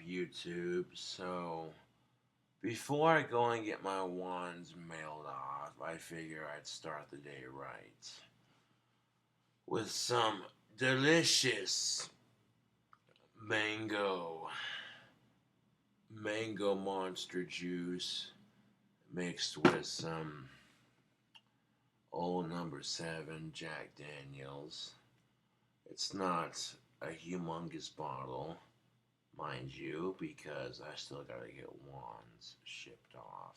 YouTube? So, before I go and get my wands mailed off, I figure I'd start the day right with some delicious mango monster juice mixed with some old number 7 Jack Daniels. It's not a humongous bottle, mind you, because I still gotta get wands shipped off.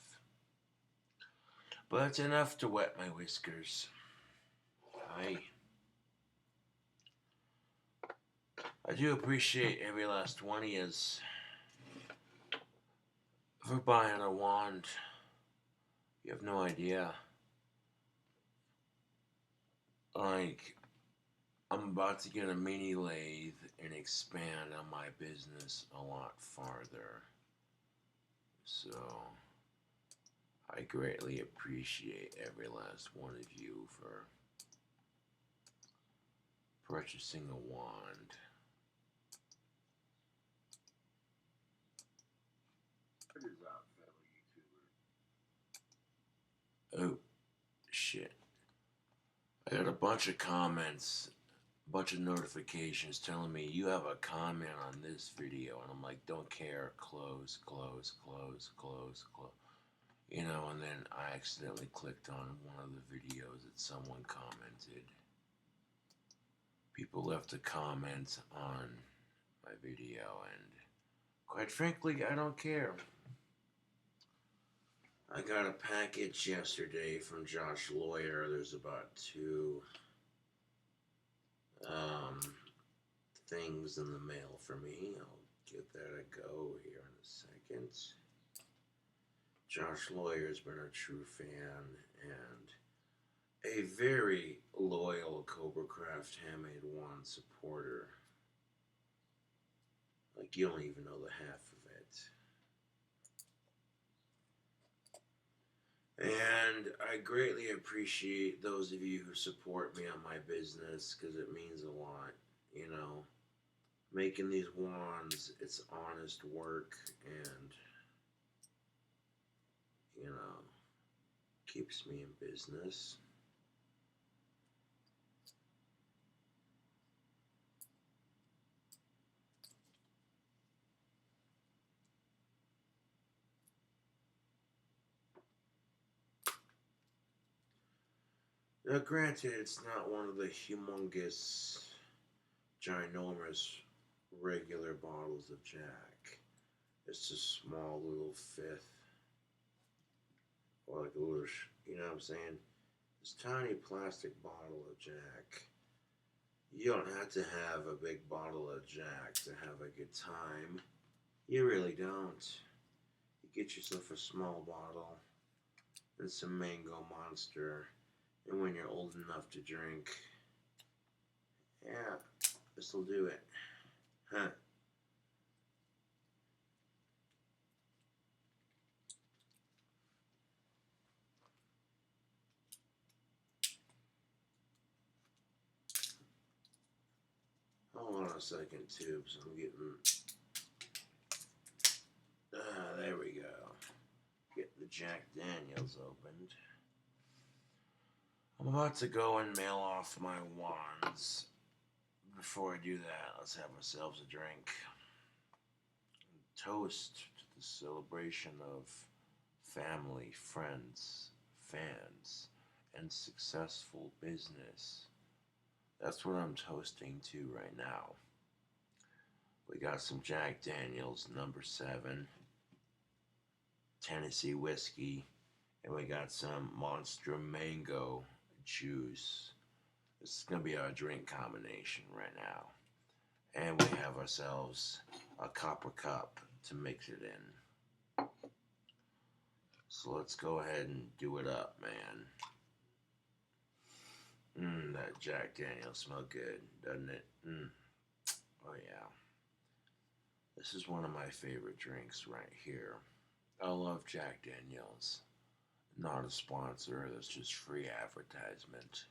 But it's enough to wet my whiskers. I do appreciate every last one of yous for buying a wand. You have no idea. Like, I'm about to get a mini lathe and expand on my business a lot farther. So, I greatly appreciate every last one of you for purchasing a wand. What is up, fellow YouTuber? Oh, shit. I got a bunch of comments, a bunch of notifications telling me you have a comment on this video, and I'm like, don't care, close. You know, and then I accidentally clicked on one of the videos that someone commented. People left a comment on my video, and quite frankly, I don't care. I got a package yesterday from Josh Lawyer. There's about 2 things in the mail for me. I'll give that a go here in a second. Josh Lawyer's been a true fan and a very loyal Cobra Craft Handmade Wand supporter. Like, you don't even know the half of it. And I greatly appreciate those of you who support me on my business, because it means a lot, you know. Making these wands, it's honest work, and, you know, keeps me in business. Now, granted, it's not one of the humongous, ginormous, regular bottles of Jack. It's a small little 5th, or like a little, you know what I'm saying? This tiny plastic bottle of Jack. You don't have to have a big bottle of Jack to have a good time. You really don't. You get yourself a small bottle and some Mango Monster, and when you're old enough to drink, yeah, this'll do it. Huh. Hold on a second, tubes. I'm getting... there we go. Get the Jack Daniels opened. I'm about to go and mail off my wands. Before I do that, let's have ourselves a drink. Toast to the celebration of family, friends, fans, and successful business. That's what I'm toasting to right now. We got some Jack Daniels number 7, Tennessee whiskey, and we got some Monster Mango juice. This is going to be our drink combination right now. And we have ourselves a copper cup to mix it in. So let's go ahead and do it up, man. That Jack Daniels smells good, doesn't it? Oh yeah. This is one of my favorite drinks right here. I love Jack Daniels. Not a sponsor, that's just free advertisement.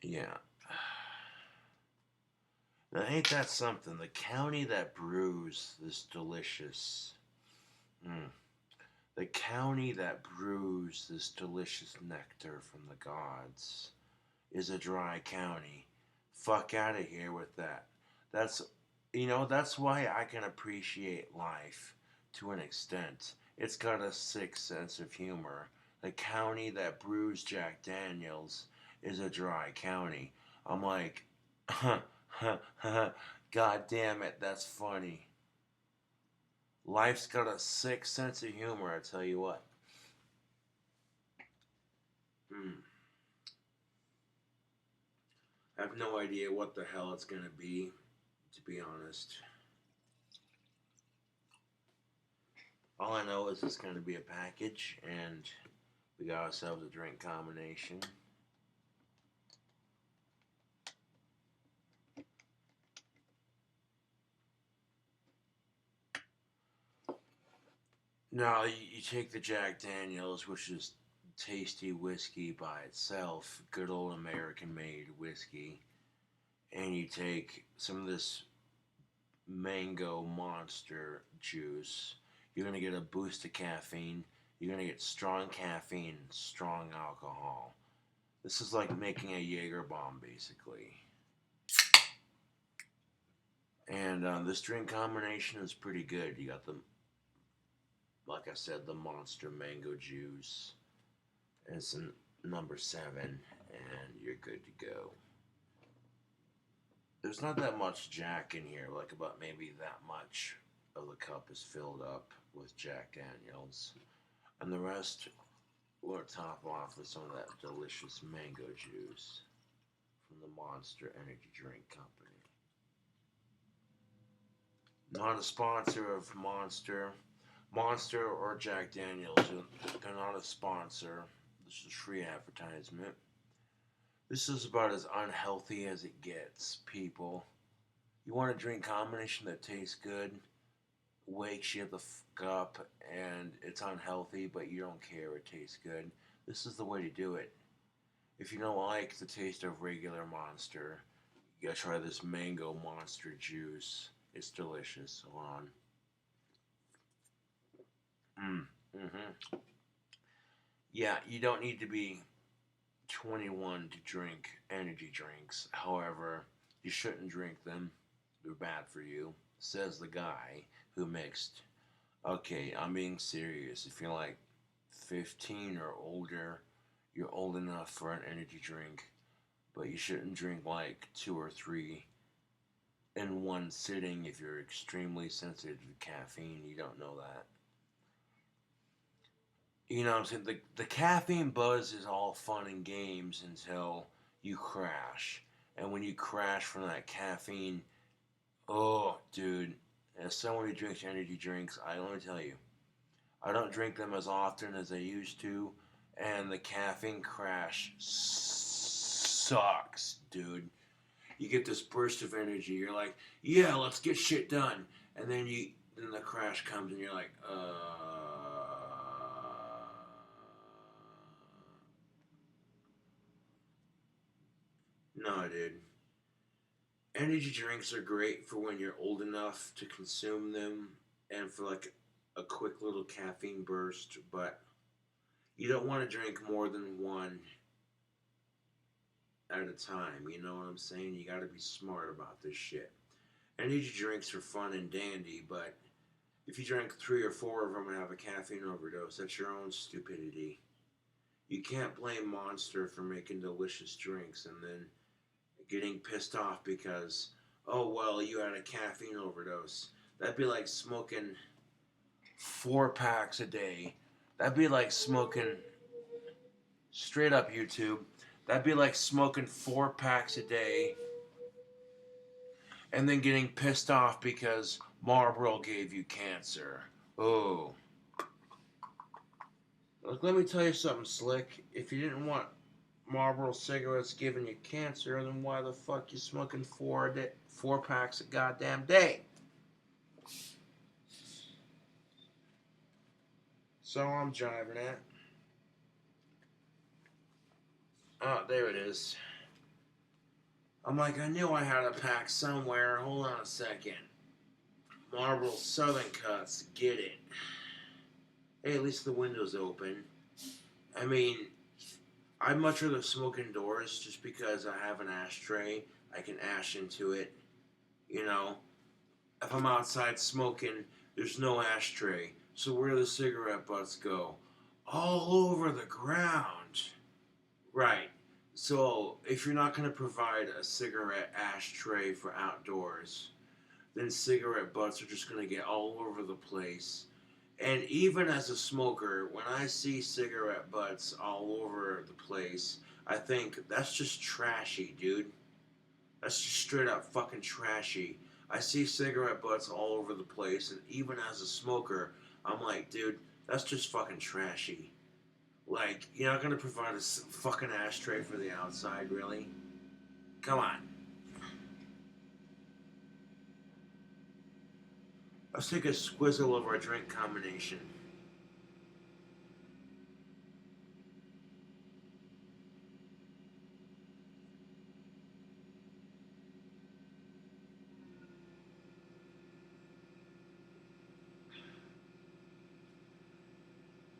Yeah. Now, ain't that something? The county that brews this delicious. Mm, the county that brews this delicious nectar from the gods is a dry county. Fuck out of here with that. That's, that's why I can appreciate life to an extent. It's got a sick sense of humor. The county that brews Jack Daniels is a dry county. I'm like, God damn it, that's funny. Life's got a sick sense of humor, I tell you what. Mm. I have no idea what the hell it's gonna be, to be honest. All I know is it's gonna be a package, and we got ourselves a drink combination. Now, you take the Jack Daniels, which is tasty whiskey by itself, good old American made whiskey, and you take some of this mango monster juice. You're going to get a boost of caffeine. You're going to get strong caffeine, strong alcohol. This is like making a Jaeger bomb, basically. And this drink combination is pretty good. You got the, like I said, the monster mango juice. And it's in number 7, and you're good to go. There's not that much Jack in here, like about maybe that much of the cup is filled up with Jack Daniels. And the rest, we'll top off with some of that delicious mango juice from the Monster Energy Drink Company. Not a sponsor of Monster. Monster or Jack Daniels, they're not a sponsor. This is free advertisement. This is about as unhealthy as it gets, people. You want a drink combination that tastes good, wakes you the fuck up, and it's unhealthy, but you don't care, it tastes good. This is the way to do it. If you don't like the taste of regular Monster, you gotta try this mango monster juice. It's delicious. Hold on. Mm-hmm. Yeah, you don't need to be 21 to drink energy drinks. However, you shouldn't drink them. They're bad for you, says the guy who mixed. Okay, I'm being serious. If you're like 15 or older, you're old enough for an energy drink, but you shouldn't drink like 2 or 3 in one sitting if you're extremely sensitive to caffeine. You don't know that. You know what I'm saying? The caffeine buzz is all fun and games until you crash. And when you crash from that caffeine, oh, dude, as someone who drinks energy drinks, I only tell you, I don't drink them as often as I used to, and the caffeine crash sucks, dude. You get this burst of energy. You're like, yeah, let's get shit done, and then the crash comes, and you're like, no, dude. Energy drinks are great for when you're old enough to consume them and for like a quick little caffeine burst, but you don't want to drink more than one at a time. You know what I'm saying? You got to be smart about this shit. Energy drinks are fun and dandy, but if you drink 3 or 4 of them and have a caffeine overdose, that's your own stupidity. You can't blame Monster for making delicious drinks and then getting pissed off because, oh, well, you had a caffeine overdose. That'd be like smoking 4 packs a day. That'd be like smoking, straight up YouTube, that'd be like smoking 4 packs a day and then getting pissed off because Marlboro gave you cancer. Oh. Look, let me tell you something, Slick. If you didn't want Marlboro cigarettes giving you cancer, then why the fuck you smoking 4 packs a goddamn day? So I'm driving at. Oh, there it is. I'm like, I knew I had a pack somewhere. Hold on a second. Marlboro Southern Cuts, get it. Hey, at least the window's open. I mean, I'd much rather smoke indoors just because I have an ashtray. I can ash into it. You know, if I'm outside smoking, there's no ashtray. So where do the cigarette butts go? All over the ground. Right. So if you're not going to provide a cigarette ashtray for outdoors, then cigarette butts are just going to get all over the place. And even as a smoker, when I see cigarette butts all over the place, I think that's just trashy, dude. That's just straight up fucking trashy. I see cigarette butts all over the place, and even as a smoker, I'm like, dude, that's just fucking trashy. Like, you're not gonna provide a fucking ashtray for the outside, really? Come on. Let's take a squizzle of our drink combination.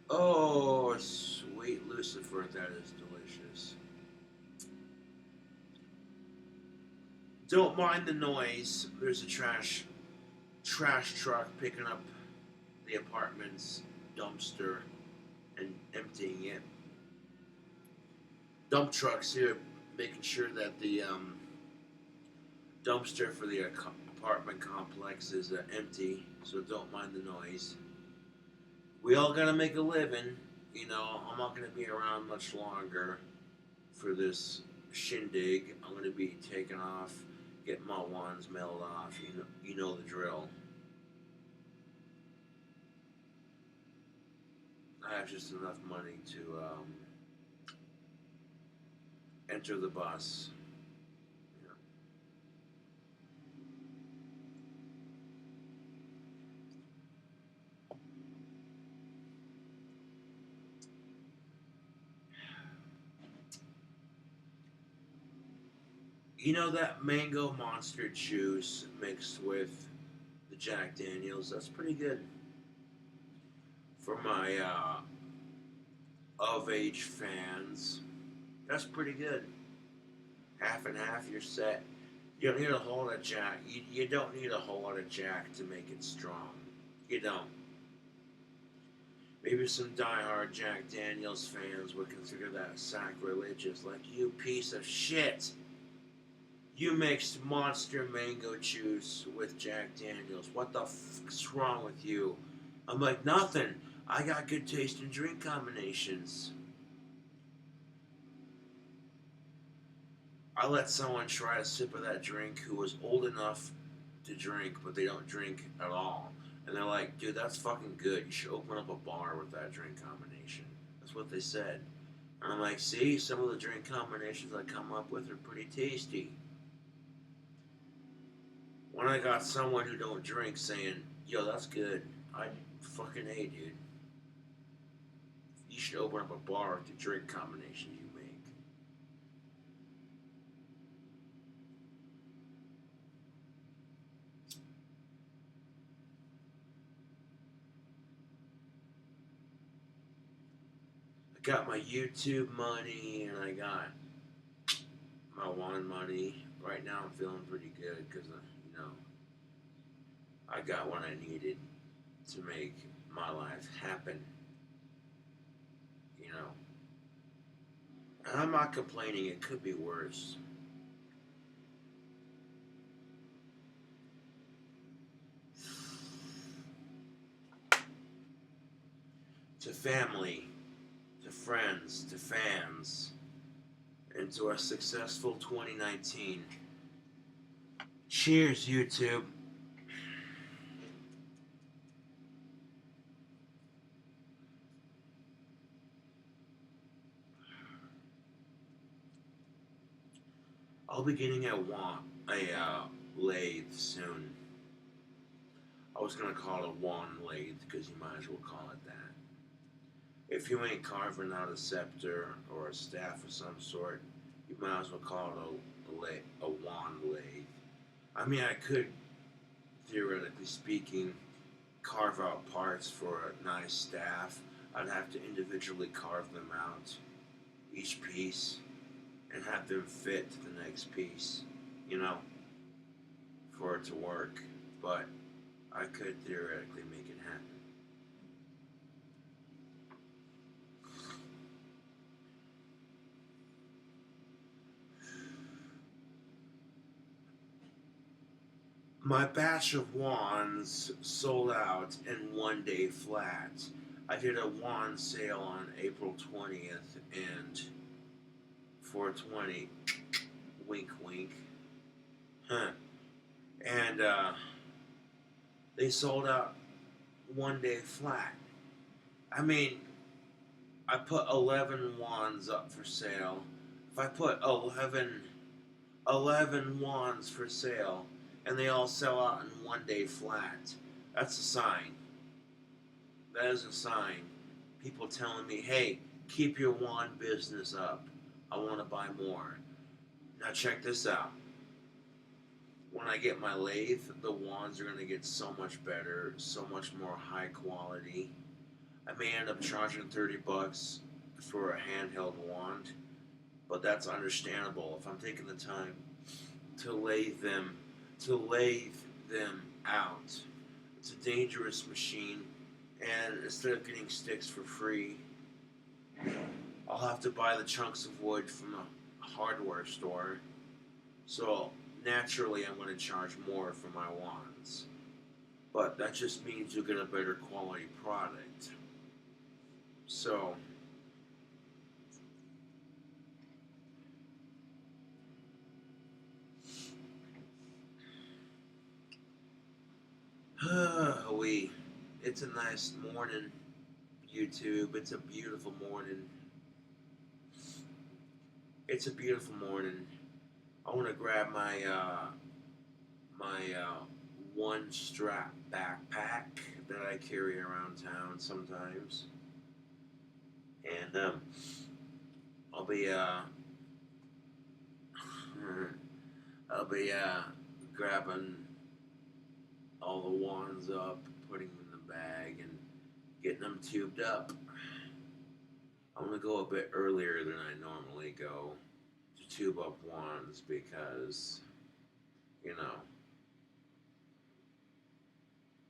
Oh, sweet Lucifer, that is delicious. Don't mind the noise. There's a trash truck picking up the apartment's dumpster and emptying it. Dump trucks here making sure that the dumpster for the apartment complex is empty, so don't mind the noise. We all gotta make a living. You know, I'm not gonna be around much longer for this shindig. I'm gonna be taking off, getting my wands mailed off. You know the drill. I have just enough money to enter the bus. You know. You know that mango monster juice mixed with the Jack Daniels? That's pretty good for my of age fans. That's pretty good. Half and half, you're set. You don't need a whole lot of Jack. You don't need a whole lot of Jack to make it strong. You don't. Maybe some diehard Jack Daniels fans would consider that sacrilegious. Like, you piece of shit. You mixed monster mango juice with Jack Daniels. What the fuck's wrong with you? I'm like, nothing. I got good taste in drink combinations. I let someone try a sip of that drink who was old enough to drink, but they don't drink at all. And they're like, dude, that's fucking good. You should open up a bar with that drink combination. That's what they said. And I'm like, see, some of the drink combinations I come up with are pretty tasty. When I got someone who don't drink saying, yo, that's good, I fucking A, dude. You should open up a bar with the drink combinations you make. I got my YouTube money and I got my wine money. Right now I'm feeling pretty good because, you know, I got what I needed to make my life happen, you know. And I'm not complaining, it could be worse. To family, to friends, to fans, and to our successful 2019. Cheers, YouTube. I'll be getting a lathe soon. I was gonna call it a wand lathe because you might as well call it that. If you ain't carving out a scepter or a staff of some sort, you might as well call it a I mean, I could, theoretically speaking, carve out parts for a nice staff. I'd have to individually carve them out, each piece, and have them fit to the next piece, you know, for it to work. But I could theoretically make it happen. My batch of wands sold out in 1 day flat. I did a wand sale on April 20th and 420, wink wink. Huh. And they sold out 1 day flat. I mean, I put 11 wands up for sale. If I put 11 wands for sale and they all sell out in 1 day flat, that's a sign. That is a sign. People telling me, hey, keep your wand business up. I want to buy more. Now check this out. When I get my lathe, the wands are going to get so much better, so much more high quality. I may end up charging $30 for a handheld wand, but that's understandable if I'm taking the time to lathe them out. It's a dangerous machine, and instead of getting sticks for free, I'll have to buy the chunks of wood from a hardware store. So naturally, I'm going to charge more for my wands. But that just means you'll get a better quality product. So, it's a nice morning, YouTube. It's a beautiful morning. It's a beautiful morning. I want to grab my one strap backpack that I carry around town sometimes, and I'll be I'll be grabbing all the wands up, putting them in the bag, and getting them tubed up. I'm gonna go a bit earlier than I normally go to tube up wands because, you know,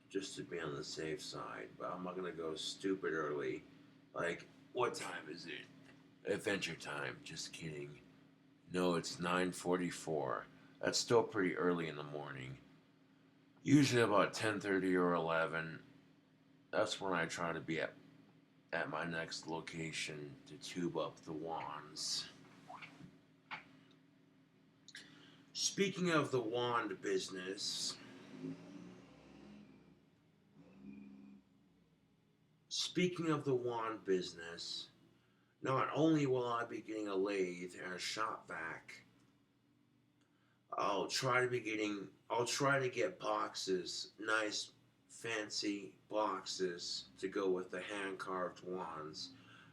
just to be on the safe side. But I'm not gonna go stupid early. Like, what time is it? Adventure time. Just kidding. No, it's 9:44. That's still pretty early in the morning. Usually about 10:30 or 11. That's when I try to be at my next location to tube up the wands. Speaking of the wand business, not only will I be getting a lathe and a shop vac, I'll try to get boxes, nice fancy boxes to go with the hand carved wands.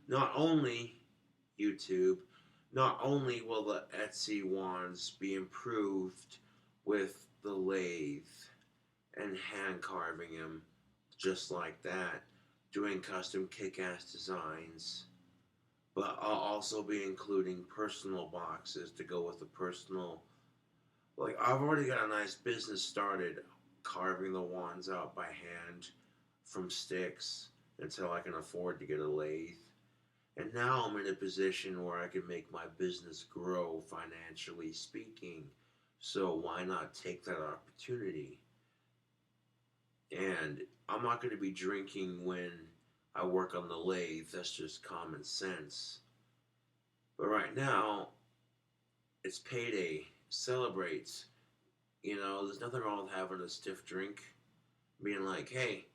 Not only YouTube, not only will the Etsy wands be improved with the lathe and hand carving them just like that, doing custom kick-ass designs, but I'll also be including personal boxes to go with the personal. Like, I've already got a nice business started carving the wands out by hand from sticks until I can afford to get a lathe. And now I'm in a position where I can make my business grow financially speaking. So why not take that opportunity? And I'm not going to be drinking when I work on the lathe. That's just common sense. But right now, it's payday. Celebrates. You know, there's nothing wrong with having a stiff drink. Being like, hey,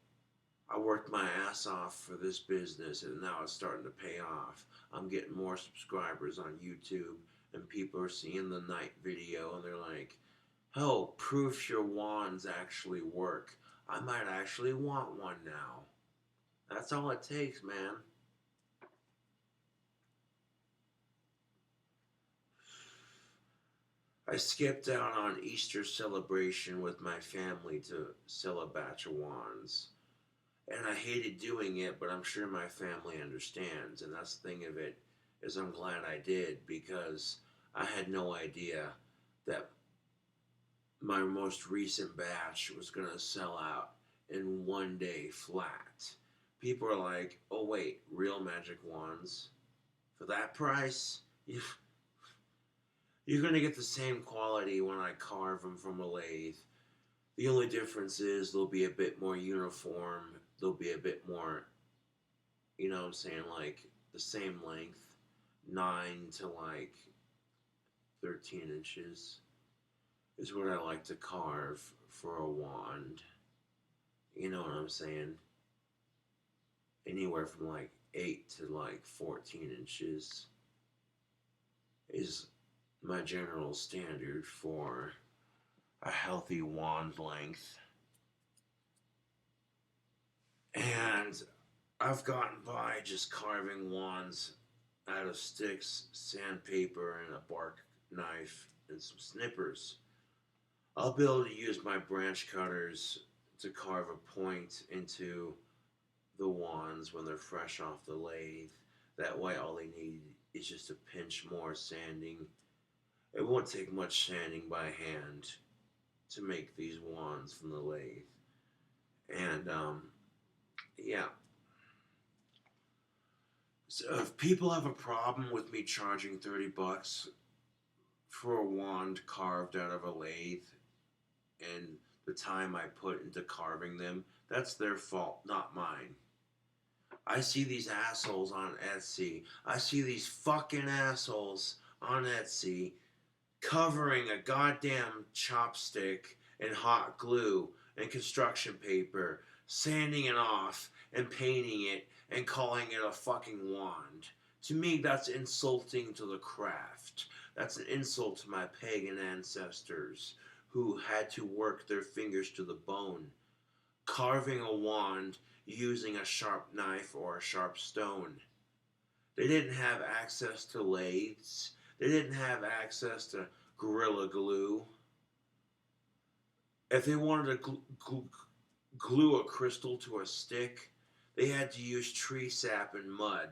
I worked my ass off for this business and now it's starting to pay off. I'm getting more subscribers on YouTube and people are seeing the night video and they're like, oh, proof your wands actually work. I might actually want one now. That's all it takes, man. I skipped out on Easter celebration with my family to sell a batch of wands. And I hated doing it, but I'm sure my family understands. And that's the thing of it, is I'm glad I did, because I had no idea that my most recent batch was going to sell out in one day flat. People are like, oh wait, real magic wands? For that price? You're going to get the same quality when I carve them from a lathe. The only difference is they'll be a bit more uniform. They'll be a bit more, you know what I'm saying, like the same length, 9 to like 13 inches is what I like to carve for a wand. You know what I'm saying? Anywhere from like 8 to like 14 inches is my general standard for a healthy wand length. And I've gotten by just carving wands out of sticks, sandpaper, and a bark knife and some snippers. I'll be able to use my branch cutters to carve a point into the wands when they're fresh off the lathe. That way, all they need is just a pinch more sanding. It won't take much sanding by hand to make these wands from the lathe. And, yeah. So if people have a problem with me charging $30 for a wand carved out of a lathe and the time I put into carving them, that's their fault, not mine. I see these assholes on Etsy. I see these fucking assholes on Etsy covering a goddamn chopstick in hot glue and construction paper, sanding it off and painting it and calling it a fucking wand. To me, that's insulting to the craft. That's an insult to my pagan ancestors who had to work their fingers to the bone, carving a wand using a sharp knife or a sharp stone. They didn't have access to lathes. They didn't have access to Gorilla Glue. If they wanted to glue a crystal to a stick, they had to use tree sap and mud.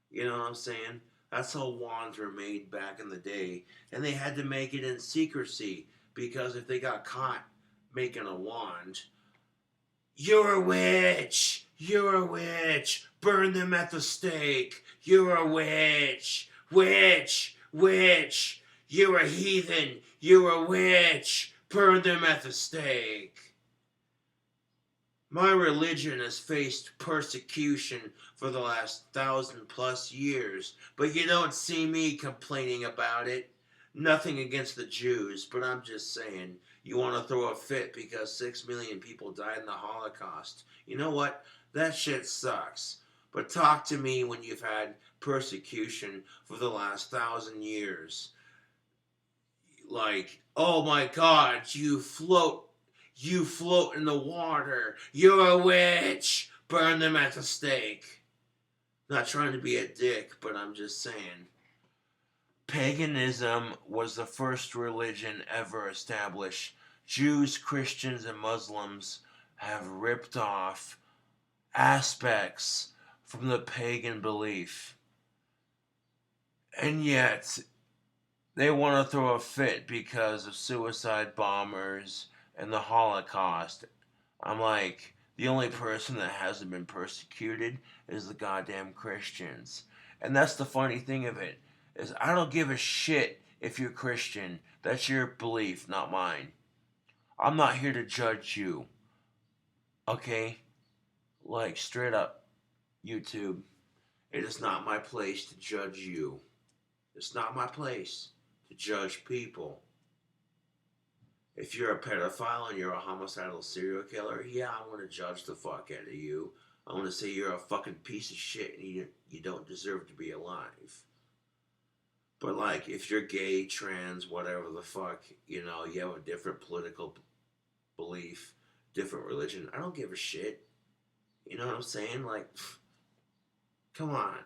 You know what I'm saying? That's how wands were made back in the day. And they had to make it in secrecy, because if they got caught making a wand, you're a witch! You're a witch! Burn them at the stake! You're a witch! Witch! Witch! You're a heathen! You're a witch! Burn them at the stake! My religion has faced persecution for the last 1,000+ years, but you don't see me complaining about it. Nothing against the Jews, but I'm just saying, you want to throw a fit because 6 million people died in the Holocaust. You know what? That shit sucks. But talk to me when you've had persecution for the last 1,000 years. Like, oh my God, you float in the water. You're a witch. Burn them at the stake. Not trying to be a dick, but I'm just saying. Paganism was the first religion ever established. Jews, Christians, and Muslims have ripped off aspects from the pagan belief. And yet, they want to throw a fit because of suicide bombers and the Holocaust. I'm like, the only person that hasn't been persecuted is the goddamn Christians. And that's the funny thing of it, is I don't give a shit if you're Christian. That's your belief, not mine. I'm not here to judge you. Okay? Like, straight up, YouTube. It is not my place to judge you. It's not my place to judge people. If you're a pedophile and you're a homicidal serial killer, yeah, I want to judge the fuck out of you. I want to say you're a fucking piece of shit and you don't deserve to be alive. But like, if you're gay, trans, whatever the fuck, you know, you have a different political belief, different religion, I don't give a shit. You know what I'm saying? Like, come on.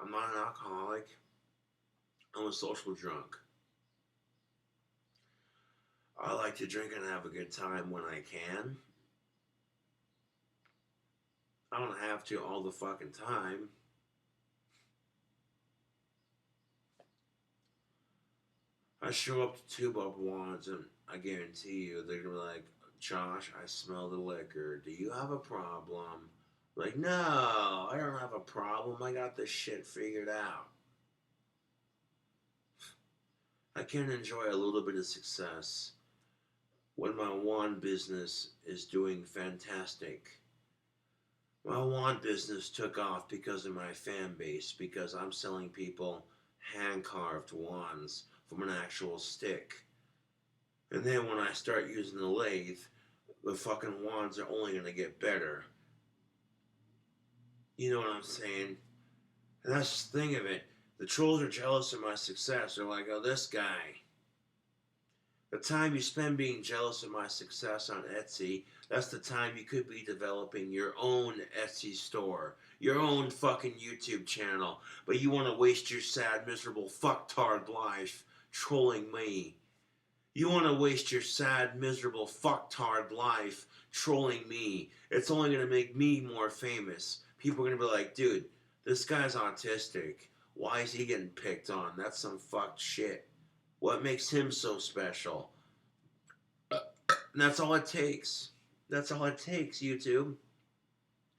I'm not an alcoholic. I'm a social drunk. I like to drink and have a good time when I can. I don't have to all the fucking time. I show up to Two Bob Wands and I guarantee you they're gonna be like, Josh, I smell the liquor. Do you have a problem? Like, no, I don't have a problem. I got this shit figured out. I can enjoy a little bit of success when my wand business is doing fantastic. My wand business took off because of my fan base, because I'm selling people hand carved wands from an actual stick. And then when I start using the lathe, the fucking wands are only going to get better. You know what I'm saying? And that's the thing of it. The trolls are jealous of my success. They're like, oh, this guy. The time you spend being jealous of my success on Etsy, that's the time you could be developing your own Etsy store, your own fucking YouTube channel. But you want to waste your sad, miserable, fucktard life trolling me. You want to waste your sad, miserable, fucktard life trolling me. It's only going to make me more famous. People are going to be like, dude, this guy's autistic. Why is he getting picked on? That's some fucked shit. What makes him so special? And that's all it takes. That's all it takes, YouTube.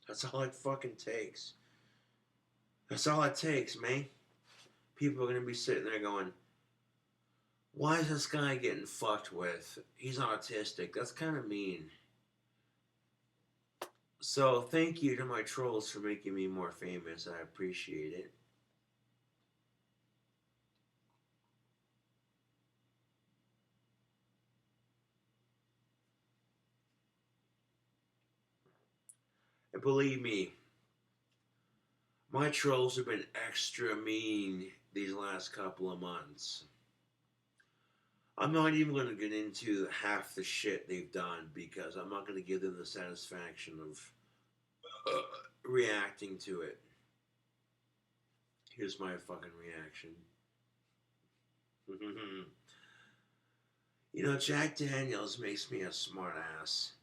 That's all it fucking takes. That's all it takes, man. People are going to be sitting there going, why is this guy getting fucked with? He's autistic. That's kind of mean. So thank you to my trolls for making me more famous. I appreciate it. And believe me, my trolls have been extra mean these last couple of months. I'm not even going to get into half the shit they've done because I'm not going to give them the satisfaction of reacting to it. Here's my fucking reaction. You know, Jack Daniels makes me a smart ass.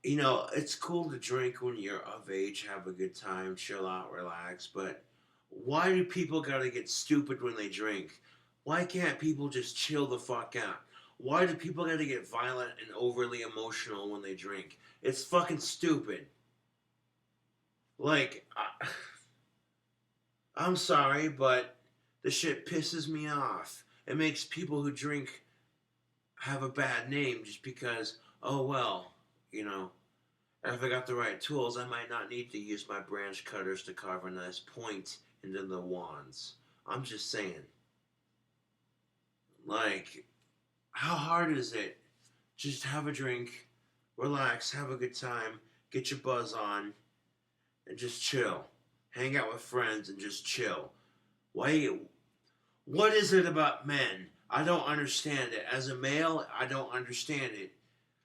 You know, it's cool to drink when you're of age, have a good time, chill out, relax, but why do people gotta get stupid when they drink? Why can't people just chill the fuck out? Why do people gotta get violent and overly emotional when they drink? It's fucking stupid. Like, I'm sorry, but the shit pisses me off. It makes people who drink have a bad name just because, oh well, you know, if I got the right tools, I might not need to use my branch cutters to carve a nice point into the wands. I'm just saying. Like, how hard is it? Just have a drink, relax, have a good time, get your buzz on, and just chill. Hang out with friends and just chill. Why? What is it about men? I don't understand it. As a male, I don't understand it.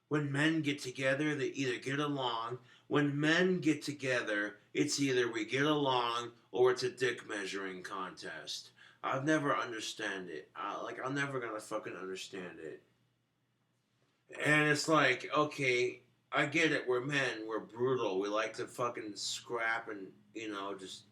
When men get together, they either get along. When men get together, it's either we get along or it's a dick measuring contest. I've never understand it. I'm never gonna fucking understand it. And it's like, okay, I get it. We're men. We're brutal. We like to fucking scrap and just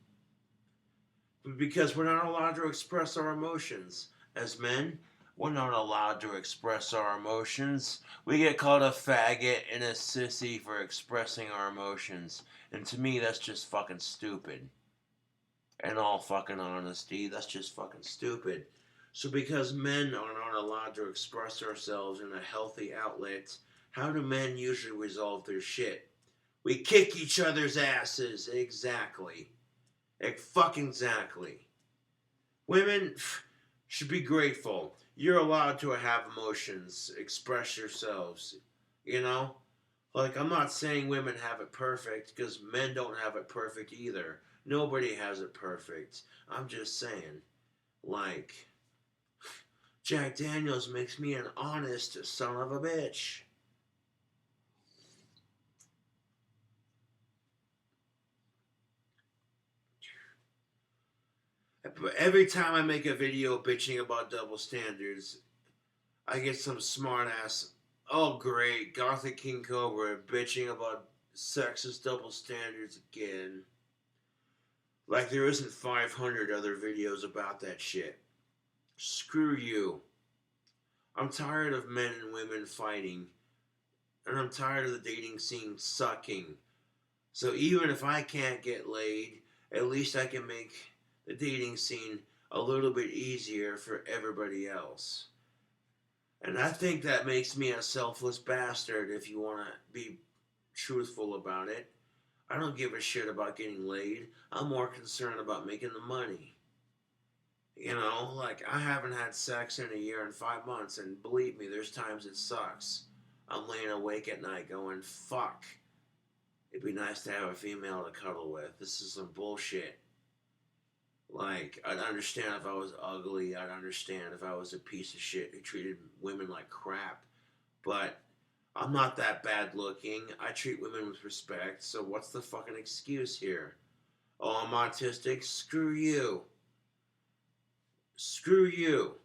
because we're not allowed to express our emotions as men. We're not allowed to express our emotions. We get called a faggot and a sissy for expressing our emotions. And to me, that's just fucking stupid. In all fucking honesty, that's just fucking stupid. So because men are not allowed to express ourselves in a healthy outlet, how do men usually resolve their shit? We kick each other's asses. Exactly. Fucking exactly. Women should be grateful. You're allowed to have emotions, express yourselves. You know? Like, I'm not saying women have it perfect, because men don't have it perfect either. Nobody has it perfect. I'm just saying, like, Jack Daniels makes me an honest son of a bitch. But every time I make a video bitching about double standards, I get some smart ass, oh great, Gothic King Cobra bitching about sexist double standards again. Like there isn't 500 other videos about that shit. Screw you. I'm tired of men and women fighting, and I'm tired of the dating scene sucking. So even if I can't get laid, at least I can make the dating scene a little bit easier for everybody else. And I think that makes me a selfless bastard if you want to be truthful about it. I don't give a shit about getting laid. I'm more concerned about making the money. You know, like I haven't had sex in a year and 5 months, and believe me, there's times it sucks. I'm laying awake at night going, fuck. It'd be nice to have a female to cuddle with. This is some bullshit. Like, I'd understand if I was ugly. I'd understand if I was a piece of shit who treated women like crap. But I'm not that bad looking. I treat women with respect. So what's the fucking excuse here? Oh, I'm autistic? Screw you. Screw you.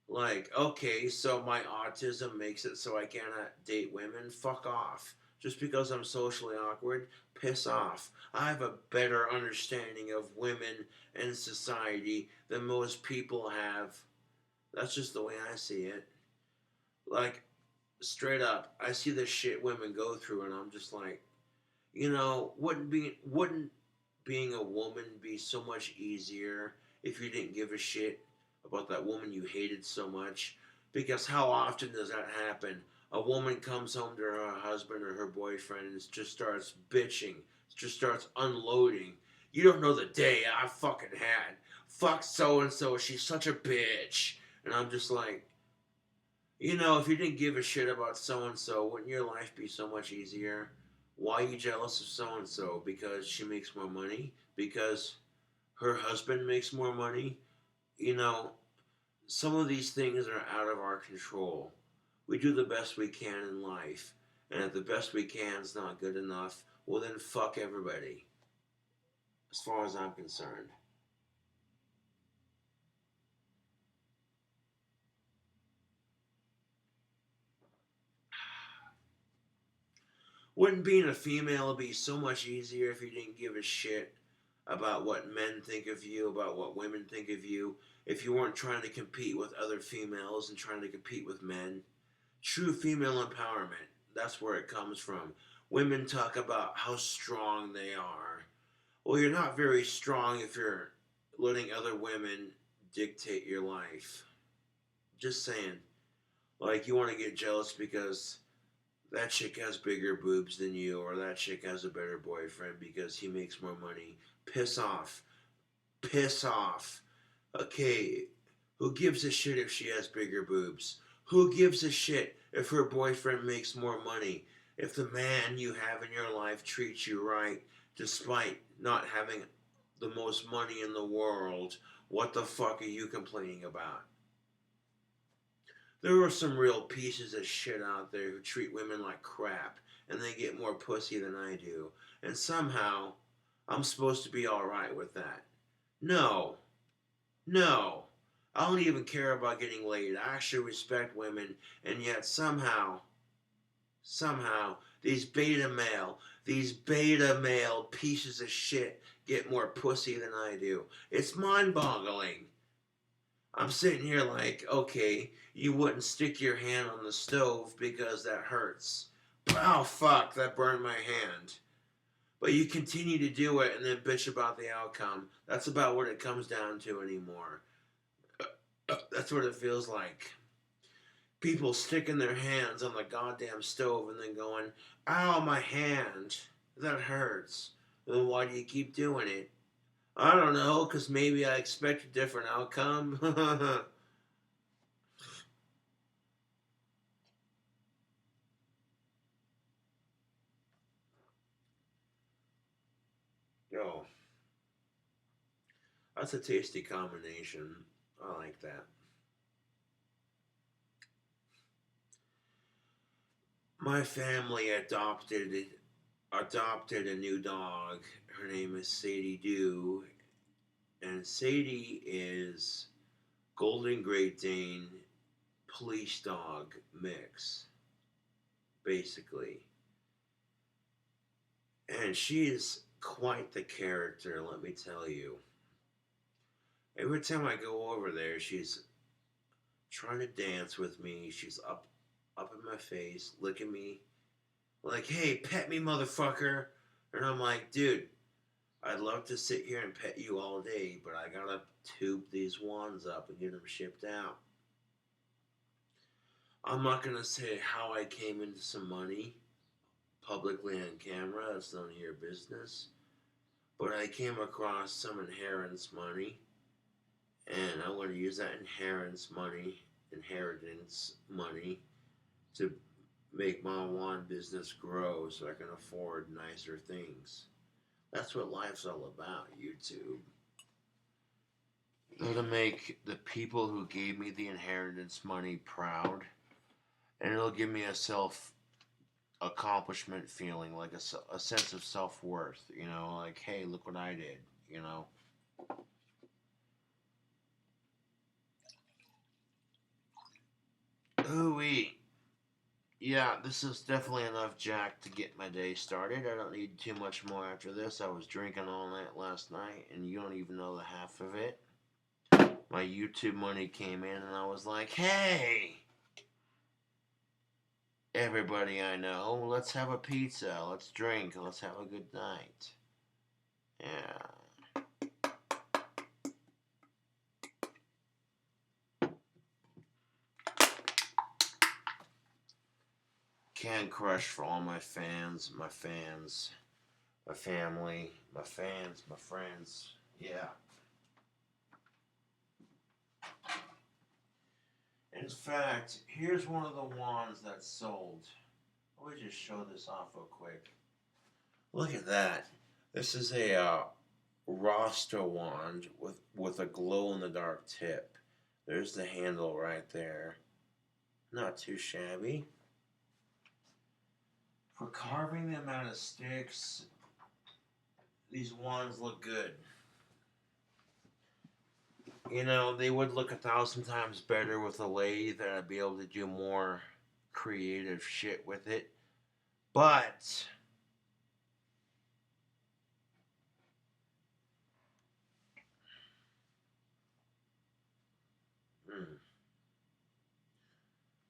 Like, okay, so my autism makes it so I cannot date women? Fuck off. Just because I'm socially awkward, piss off. I have a better understanding of women and society than most people have. That's just the way I see it. Like, straight up, I see the shit women go through, and I'm just like, wouldn't being a woman be so much easier if you didn't give a shit about that woman you hated so much? Because how often does that happen? A woman comes home to her husband or her boyfriend and just starts bitching, just starts unloading. You don't know the day I fucking had. Fuck so and so, she's such a bitch. And I'm just like, if you didn't give a shit about so and so, wouldn't your life be so much easier? Why are you jealous of so and so? Because she makes more money? Because her husband makes more money? You know, some of these things are out of our control. We do the best we can in life. And if the best we can is not good enough, well then fuck everybody. As far as I'm concerned. Wouldn't being a female be so much easier if you didn't give a shit about what men think of you, about what women think of you, if you weren't trying to compete with other females and trying to compete with men? True female empowerment, that's where it comes from. Women talk about how strong they are. Well, you're not very strong if you're letting other women dictate your life. Just saying. Like, you want to get jealous because that chick has bigger boobs than you, or that chick has a better boyfriend because he makes more money. Piss off. Piss off. Okay, who gives a shit if she has bigger boobs? Who gives a shit if her boyfriend makes more money? If the man you have in your life treats you right, despite not having the most money in the world, what the fuck are you complaining about? There are some real pieces of shit out there who treat women like crap, and they get more pussy than I do. And somehow, I'm supposed to be alright with that. No. No. I don't even care about getting laid. I actually respect women, and yet somehow, these beta male pieces of shit get more pussy than I do. It's mind boggling. I'm sitting here like, okay, you wouldn't stick your hand on the stove because that hurts. Oh, fuck, that burned my hand. But you continue to do it and then bitch about the outcome. That's about what it comes down to anymore. That's what it feels like. People sticking their hands on the goddamn stove and then going, ow, my hand. That hurts. Then why do you keep doing it? I don't know, because maybe I expect a different outcome. Yo, that's a tasty combination. I like that. My family adopted a new dog. Her name is Sadie Doo, And Sadie is Golden Great Dane police dog mix, basically. And she is quite the character, let me tell you. Every time I go over there, she's trying to dance with me. She's up in my face, licking me, like, "Hey, pet me, motherfucker!" And I'm like, "Dude, I'd love to sit here and pet you all day, but I gotta tube these wands up and get them shipped out." I'm not gonna say how I came into some money publicly on camera. It's none of your business. But I came across some money, and I'm gonna use that inheritance money, to make my wand business grow so I can afford nicer things. That's what life's all about, YouTube. It'll make the people who gave me the inheritance money proud, and it'll give me a self accomplishment feeling, like a sense of self worth. Like, hey, look what I did. You know. Ooh-wee. Yeah, this is definitely enough Jack to get my day started. I don't need too much more after this. I was drinking all night last night, and you don't even know the half of it. My YouTube money came in, and I was like, hey, everybody I know, let's have a pizza, let's drink, let's have a good night. Yeah. Can Crush for all my fans, my family, my fans, my friends. Yeah. In fact, here's one of the wands that's sold. Let me just show this off real quick. Look at that. This is a Rasta wand with a glow in the dark tip. There's the handle right there. Not too shabby. For carving them out of sticks, these wands look good. They would look 1,000 times better with a lathe, and I'd be able to do more creative shit with it. But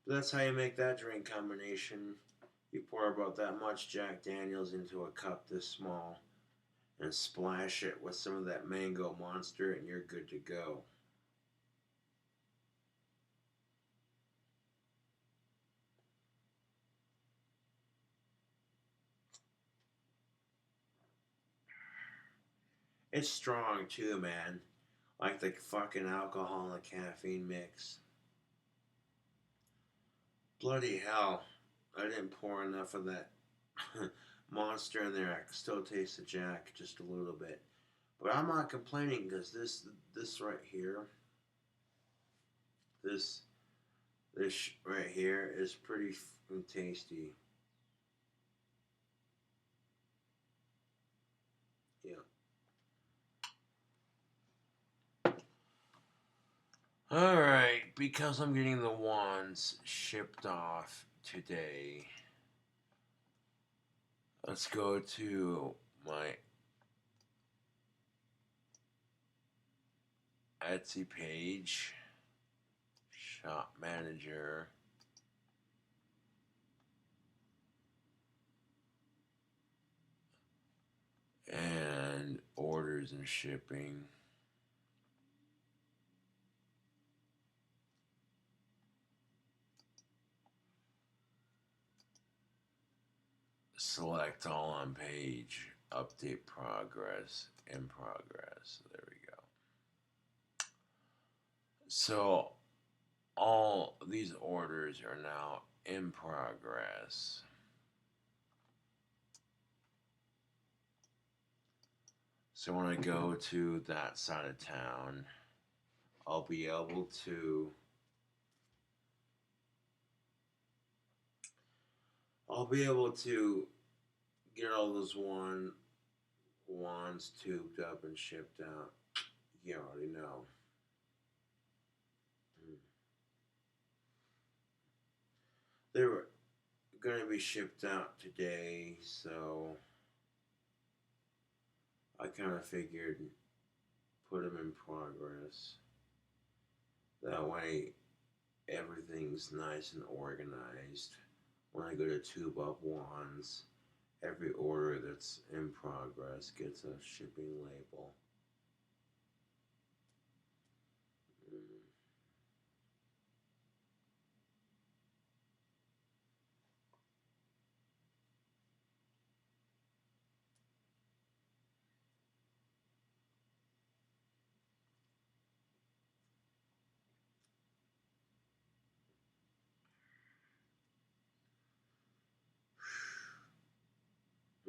that's how you make that drink combination. You pour about that much Jack Daniels into a cup this small and splash it with some of that mango monster, and you're good to go. It's strong too, man. Like the fucking alcohol and the caffeine mix. Bloody hell. I didn't pour enough of that monster in there. I can still taste the Jack just a little bit. But I'm not complaining, because this right here, this this right here is pretty tasty. Yeah. Alright, because I'm getting the wands shipped off today, let's go to my Etsy page, shop manager, and orders and shipping. Select all on page, update progress, in progress. There we go. So all these orders are now in progress. So when I go to that side of town, I'll be able to get all those wands tubed up and shipped out. You already know. They were going to be shipped out today, so I kind of figured put them in progress. That way, everything's nice and organized. When I go to Tube Up Wands, every order that's in progress gets a shipping label.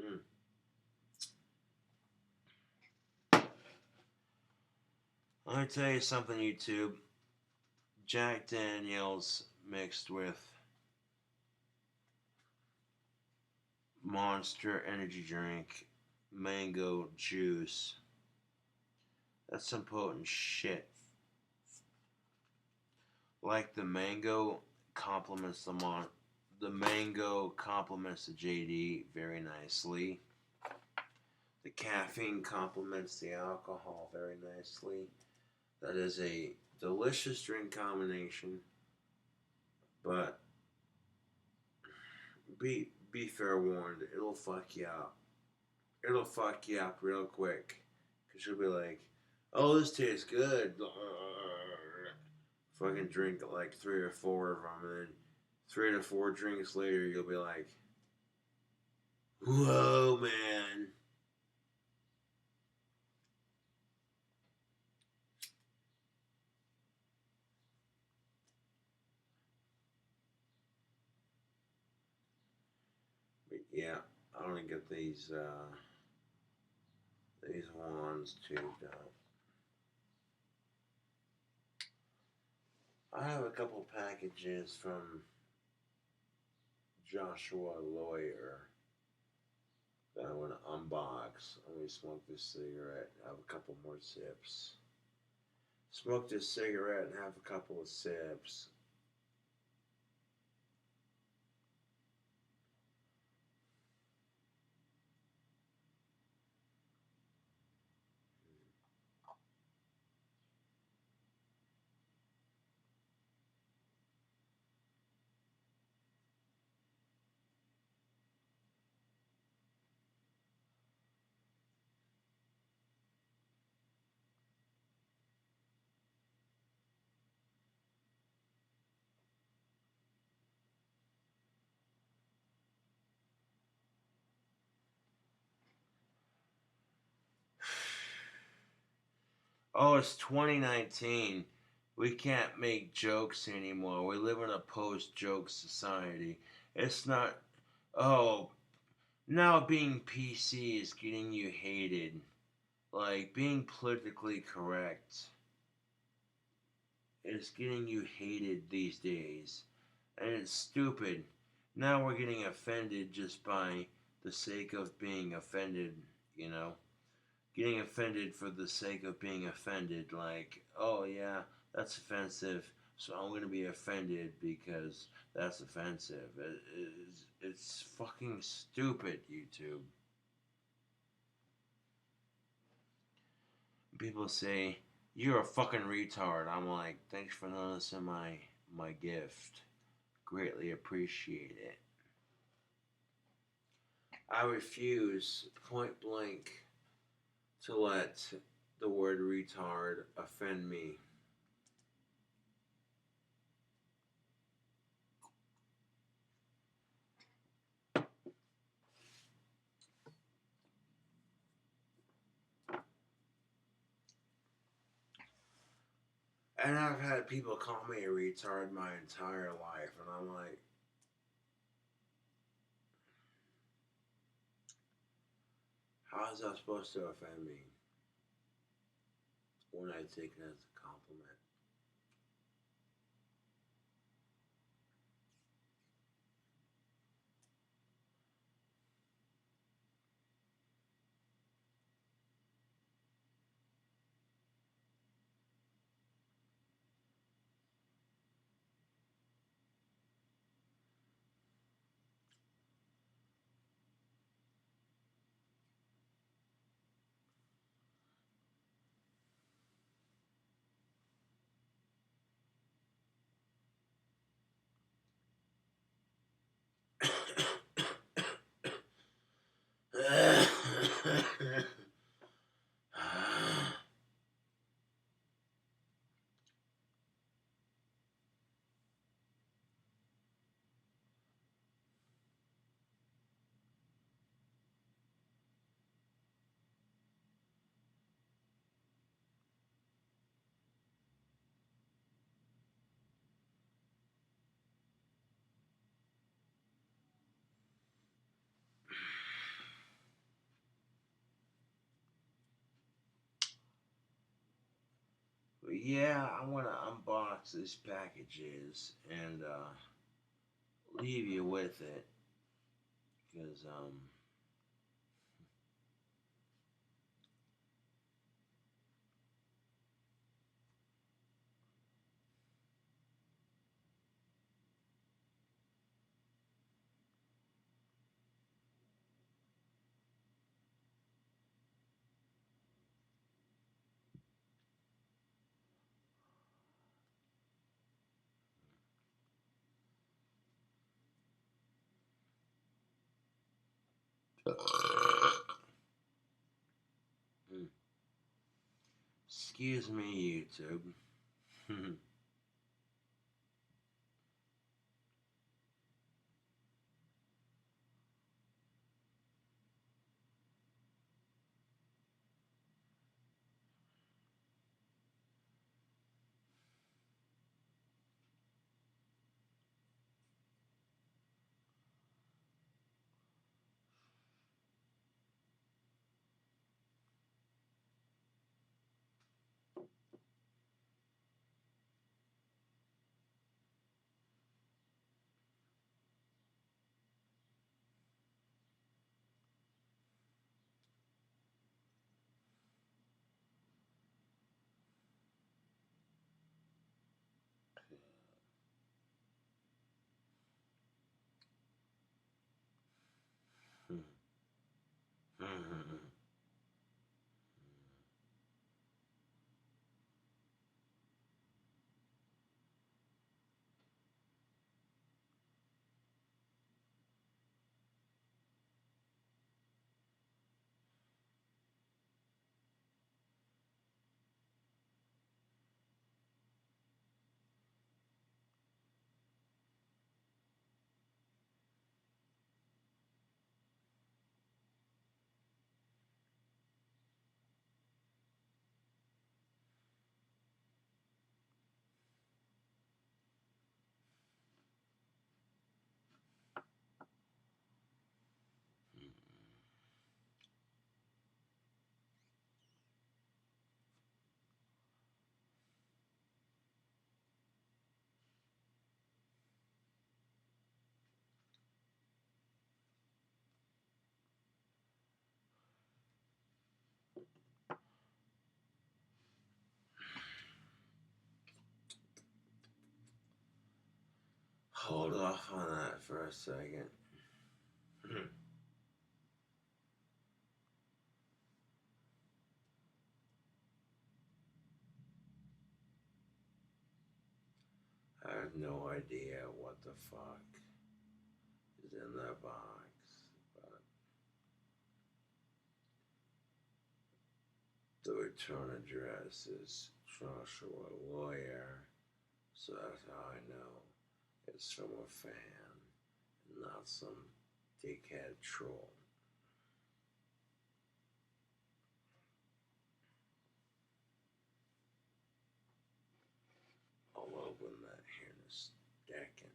Mm. Let me tell you something, YouTube. Jack Daniels mixed with Monster energy drink, mango juice. That's some potent shit. Like the mango complements the mango complements the JD very nicely. The caffeine complements the alcohol very nicely. That is a delicious drink combination, but be fair warned, it'll fuck you up. It'll fuck you up real quick, cause you'll be like, "Oh, this tastes good." Fucking drink like 3 or 4 of them, and then 3 to 4 drinks later, you'll be like, "Whoa, man." But yeah, I'm gonna get these wands tubed up. I have a couple packages from Joshua Lawyer that I want to unbox. Let me smoke this cigarette and have a couple more sips. Smoke this cigarette and have a couple of sips. Oh, it's 2019. We can't make jokes anymore. We live in a post-joke society. It's not. Oh, now being PC is getting you hated. Like, being politically correct is getting you hated these days. And it's stupid. Now we're getting offended just by the sake of being offended, you know? Getting offended for the sake of being offended. Like, oh yeah, that's offensive, so I'm gonna be offended because that's offensive. It's fucking stupid, YouTube. People say you're a fucking retard. I'm like, thanks for noticing my gift. Greatly appreciate it. I refuse point blank to let the word retard offend me. And I've had people call me a retard my entire life, and I'm like, how is that supposed to offend me when I take it as a compliment? yeah, I want to unbox these packages and leave you with it because excuse me, YouTube. Hold off on that for a second. I have no idea what the fuck is in that box, but the return address is Joshua Lawyer, so that's how I know it's from a fan, not some dickhead troll. I'll open that here in a second.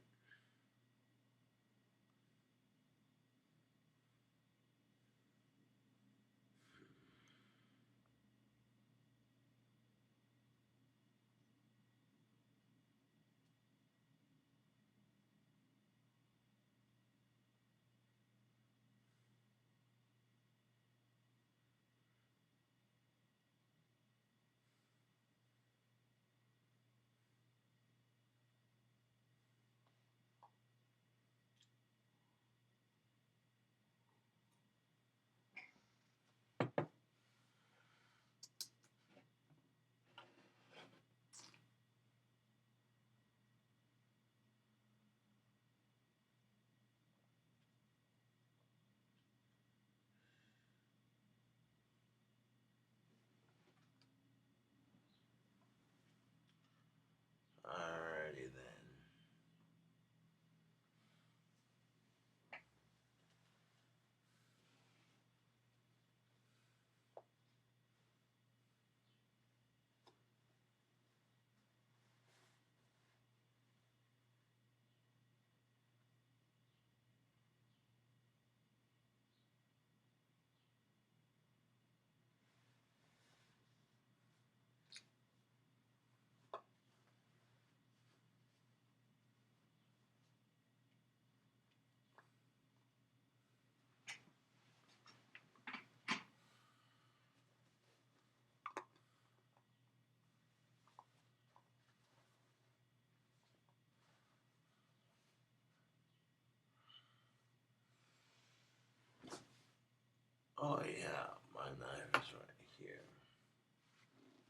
Oh yeah, my knife is right here.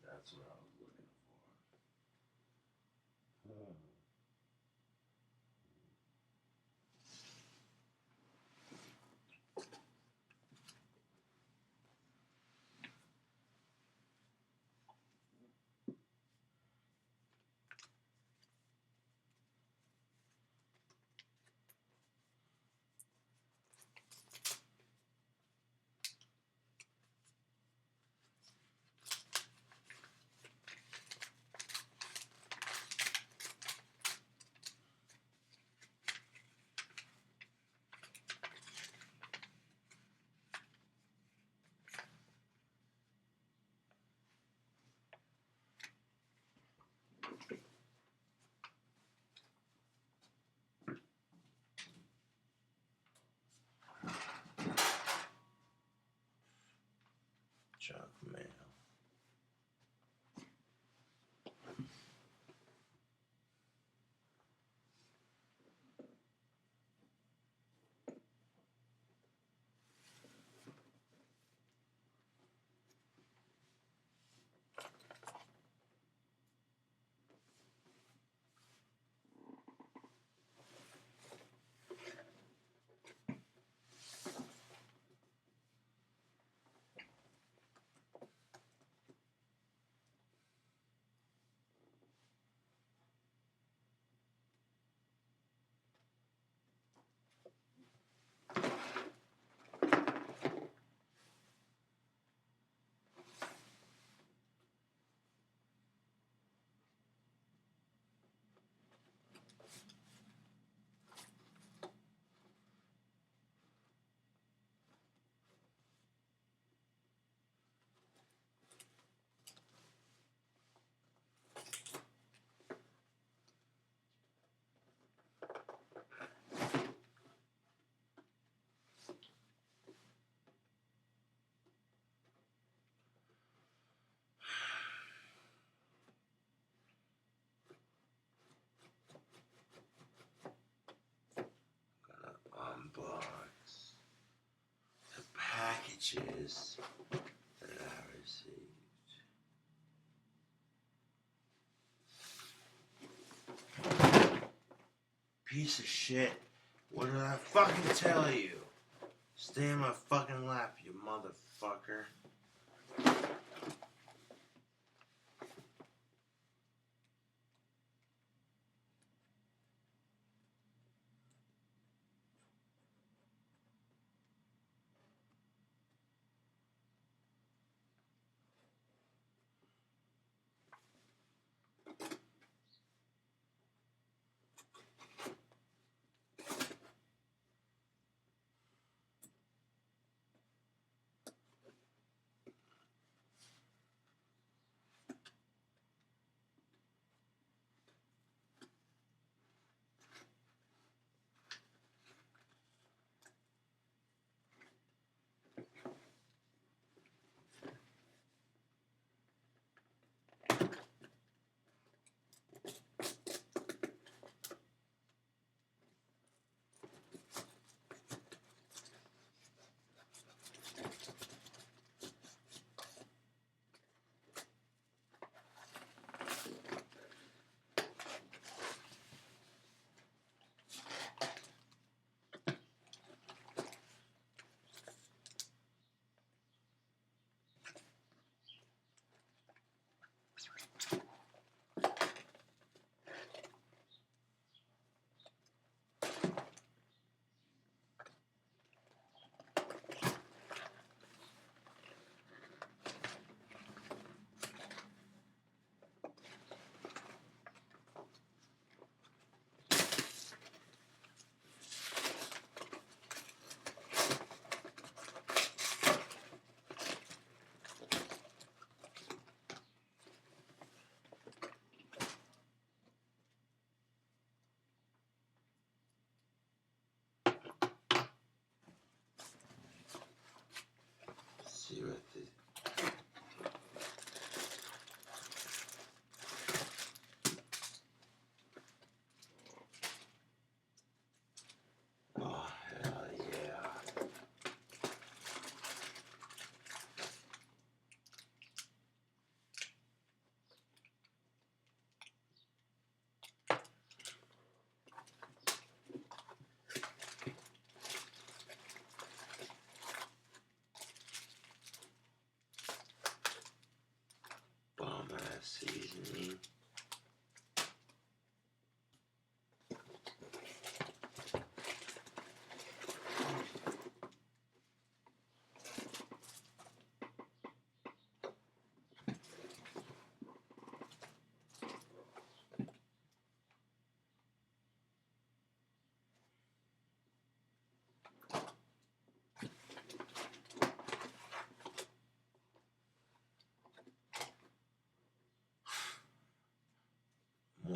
That's what I was looking for. Hmm. Junk mail. Gonna unbox the packages that I received. Piece of shit. What did I fucking tell you? Stay in my fucking lap, you motherfucker.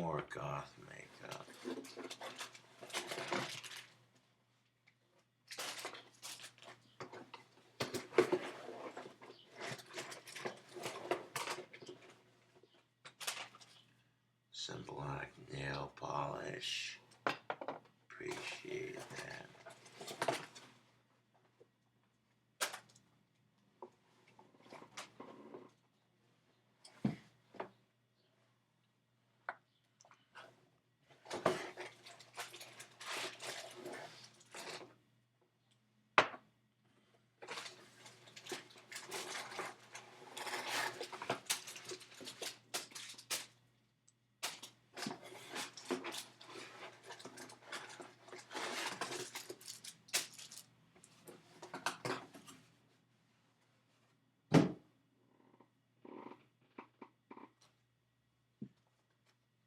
more goth makeup. Some black nail polish. Appreciate that.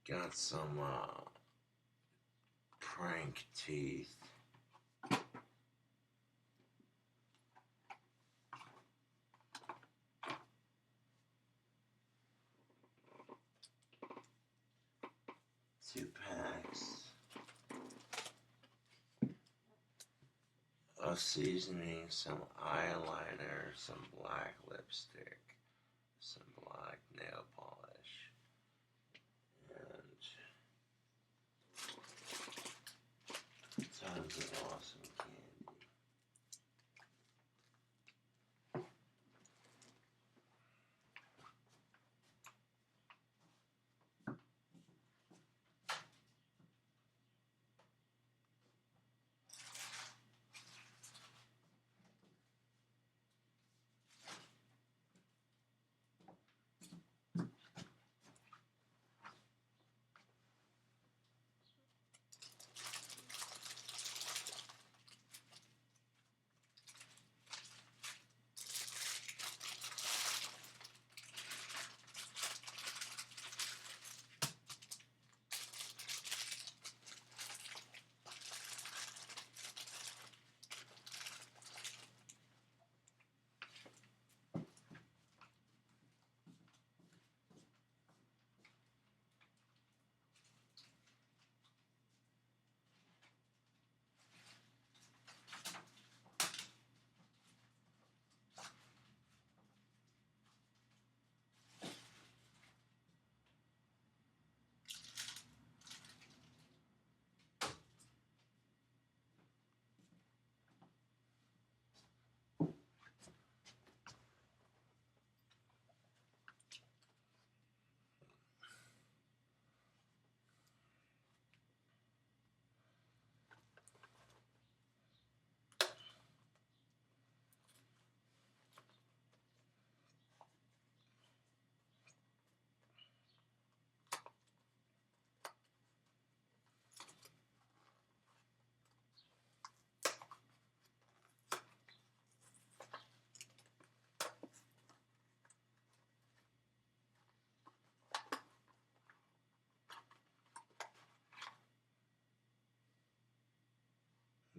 Got some prank teeth. Two packs of seasoning, some eyeliner, some black lipstick, some black nail polish, and tons of awesome candy.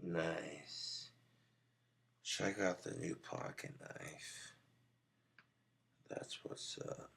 Nice. Check out the new pocket knife. That's what's up.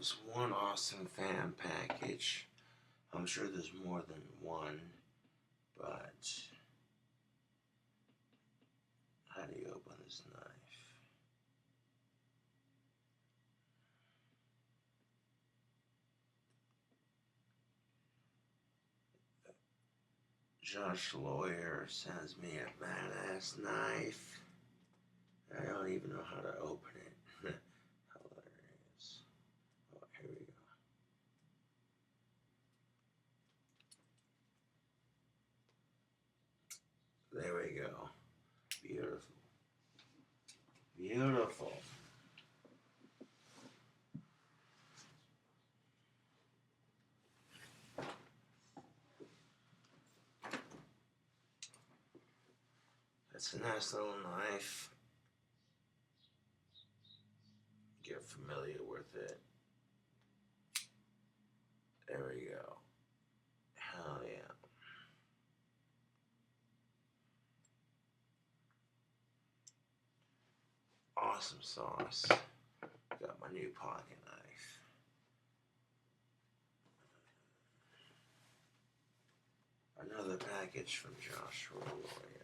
was one awesome fan package. I'm sure there's more than one, but how do you open this knife? Josh Lawyer sends me a badass knife. I don't even know how to open it. Hilarious. Oh, here we go. There we go. Beautiful. Beautiful. That's a nice little knife. Get familiar with it. There we go. Hell yeah. Awesome sauce. Got my new pocket knife. Another package from Joshua Lawyer.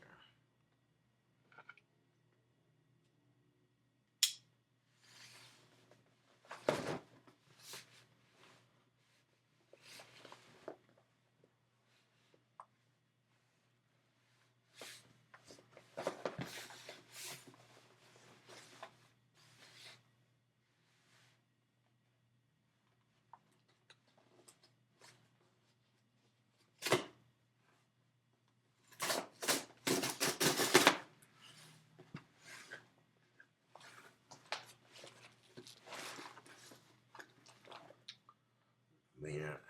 May not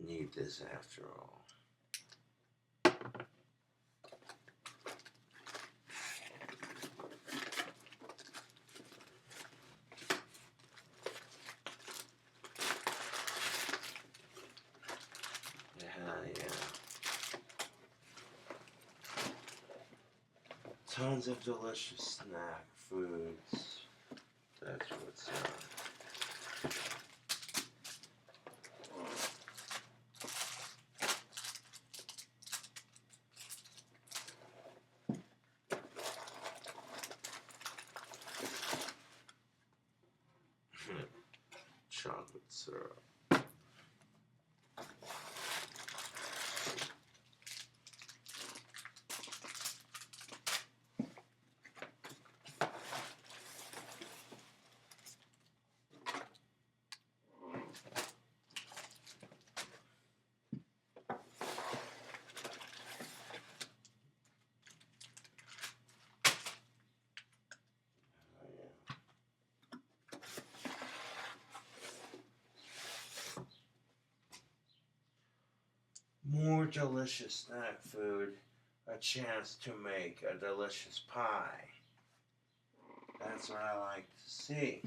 need this after all. Yeah. Tons of delicious snack foods. That's what's up. Chocolate syrup. More delicious snack food, a chance to make a delicious pie. That's what I like to see.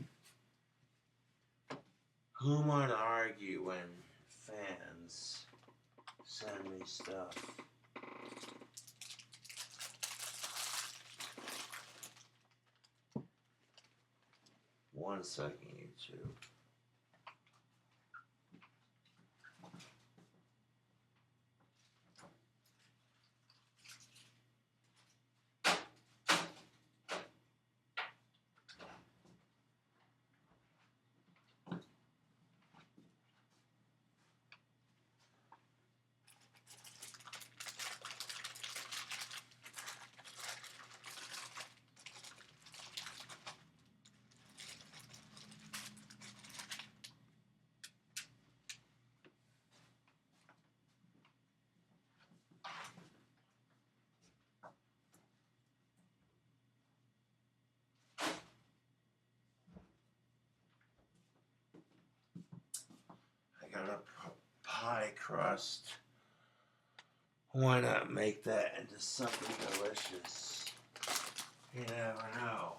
Who might argue when fans send me stuff? One second, YouTube. I got a pie crust. Why not make that into something delicious? You never know.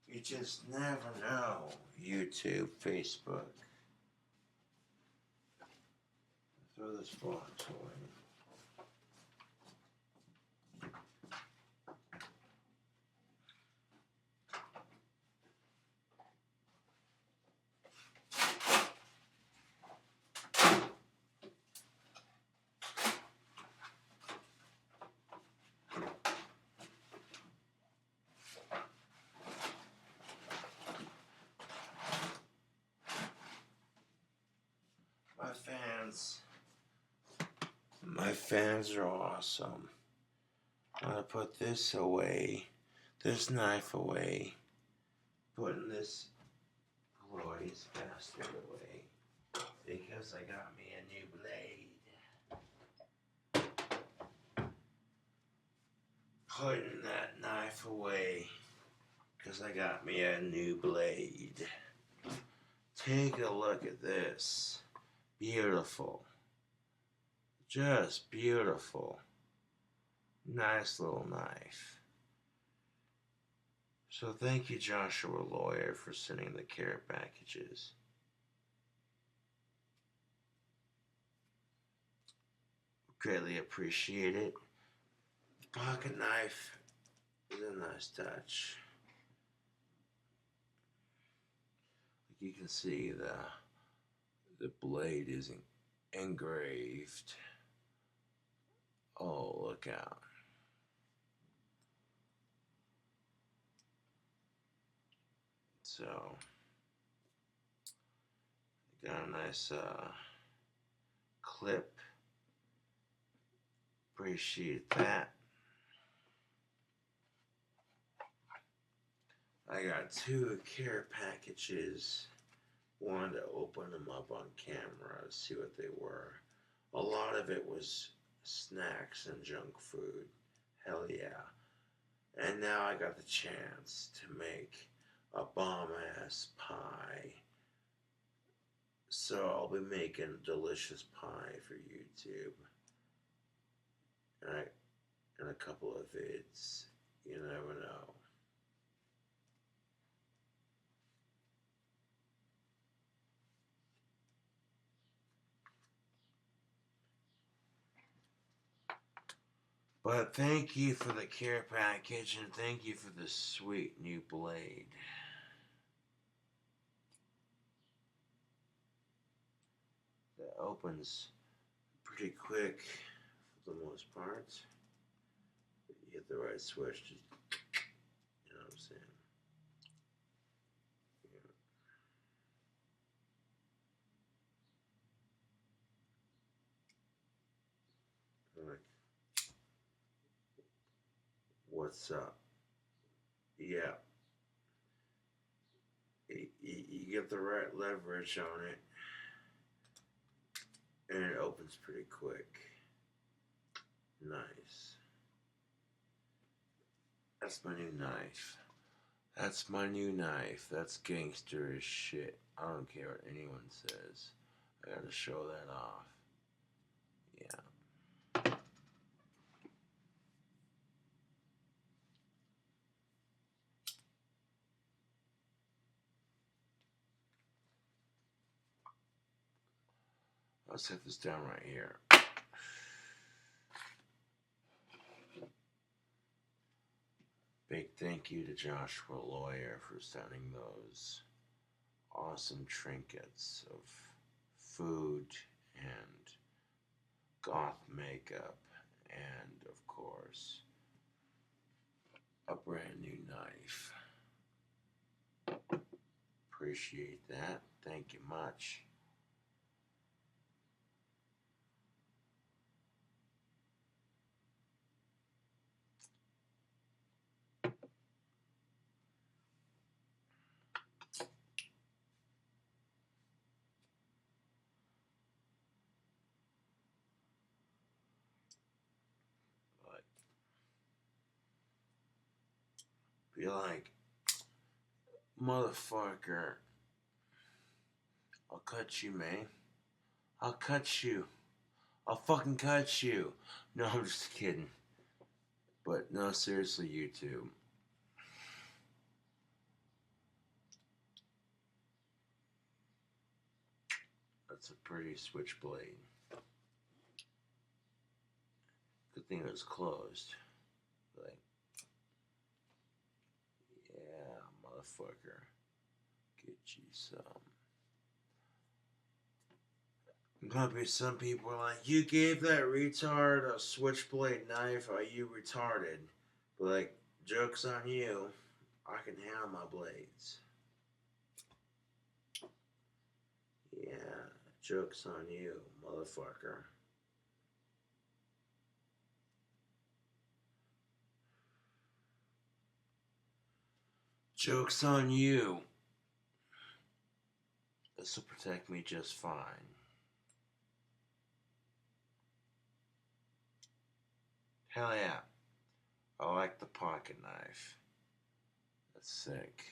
You just never know. YouTube, Facebook. throw this box away. My fans are awesome. I'm gonna put this away, this knife away, putting this glorious bastard away, because I got me a new blade. Putting that knife away, because I got me a new blade. Take a look at this. Beautiful. Just beautiful. Nice little knife. So thank you, Joshua Lawyer, for sending the care packages. Greatly appreciate it. The pocket knife is a nice touch. You can see the blade is engraved. Oh, look out. So, got a nice clip. Appreciate that. I got 2 care packages. Wanted to open them up on camera, see what they were. A lot of it was snacks and junk food. Hell yeah. And now I got the chance to make a bomb-ass pie. So I'll be making delicious pie for YouTube. And a couple of vids. You never know. But thank you for the care package, and thank you for the sweet new blade. That opens pretty quick for the most part. You hit the right switch, just, you know what I'm saying? Yeah. Like, what's up? Yeah. You get the right leverage on it, and it opens pretty quick. Nice. That's my new knife. That's my new knife. That's gangster as shit. I don't care what anyone says. I gotta show that off. Yeah. I'll set this down right here. Big thank you to Joshua Lawyer for sending those awesome trinkets of food and goth makeup and, of course, a brand new knife. Appreciate that. Thank you much. But be like, motherfucker, I'll cut you, man. I'll cut you. I'll fucking cut you. No, I'm just kidding. But no, seriously, YouTube. That's a pretty switchblade. Good thing it was closed. Like, yeah, motherfucker. Get you some. Might be some people are like, you gave that retard a switchblade knife, are you retarded? But like, joke's on you. I can handle my blades. Yeah, joke's on you, motherfucker. Joke's on you. This will protect me just fine. Hell yeah. I like the pocket knife. That's sick.